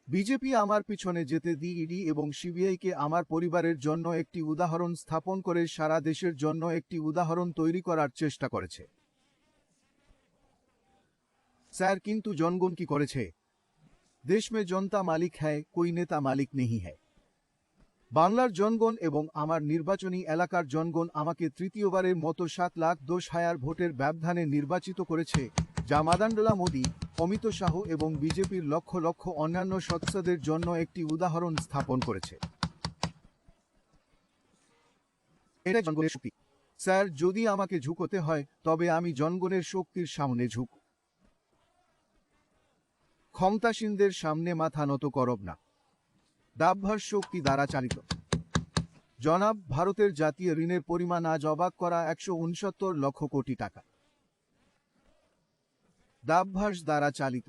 BJP আমার পিছনে যেতে দিয়ে ইডি এবং সিবিআইকে আমার পরিবারের জন্য একটি উদাহরণ স্থাপন করে সারা দেশের জন্য একটি উদাহরণ তৈরি করার চেষ্টা করেছে। স্যার, কিন্তু জনগণ কি করেছে? দেশ মে জনতা মালিক হ্যায়, কোই নেতা মালিক নেহি হ্যায়। বাংলার জনগণ এবং আমার নির্বাচনী এলাকার জনগণ আমাকে তৃতীয়বারের মতো 7,10,000 ভোটের ব্যবধানে নির্বাচিত করেছে, যা মাদানডোলা মোদি, অমিত শাহ এবং বিজেপির লক্ষ লক্ষ অন্যান্য সদস্যদের জন্য একটি উদাহরণ স্থাপন করেছে। এটা জনগণের শক্তি। স্যার, যদি আমাকে ঝুঁকতে হয় তবে আমি জনগণের শক্তির সামনে ঝুঁক। ক্ষমতাসীনদের সামনে মাথা নত করব না। দাবভাস শক্তি দ্বারা চালিত। জনাব, ভারতের জাতীয় ঋণের পরিমাণ আজ অবাক করা 169 লক্ষ কোটি টাকা। দাবভাস দ্বারা চালিত।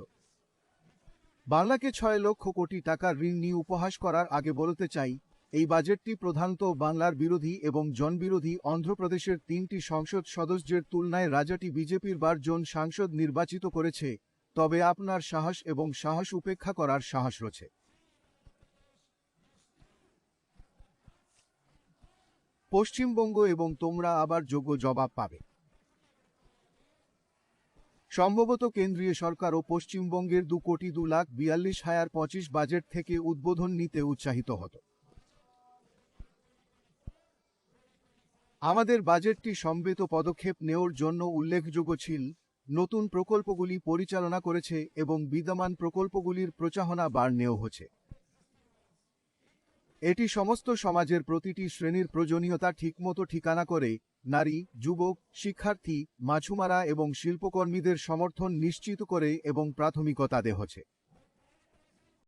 বাংলাকে 6 লক্ষ কোটি টাকার ঋণ নিয়ে উপহাস করার আগে বলতে চাই, এই বাজেটটি প্রধানত বাংলার বিরোধী এবং জনবিরোধী অন্ধ্রপ্রদেশের 3টি সংসদ সদস্যের তুলনায় রাজাটি বিজেপির 12 জন সাংসদ নির্বাচিত করেছে, তবে আপনার সাহস এবং সাহস উপেক্ষা করার সাহস রয়েছে। পশ্চিমবঙ্গ এবং তোমরা আবার যোগ্য জবাব পাবে। সম্ভবত কেন্দ্রীয় সরকার ও পশ্চিমবঙ্গের 2,02,42,25 বাজেট থেকে উদ্বোধন নিতে উৎসাহিত হতো। আমাদের বাজেটটি সমবেত পদক্ষেপ নেওয়ার জন্য উল্লেখযোগ্য ছিল, নতুন প্রকল্পগুলি পরিচালনা করেছে এবং বিদ্যমান প্রকল্পগুলির প্রচারণা বাড়ানো হচ্ছে। এটি সমস্ত সমাজের প্রতিটি শ্রেণীর প্রয়োজনীয়তা ঠিকমতো ঠিকানা করে, নারী, যুবক, শিক্ষার্থী, মাছুমারা এবং শিল্পকর্মীদের সমর্থন নিশ্চিত করে এবং প্রাথমিকতা দেওয়া হচ্ছে।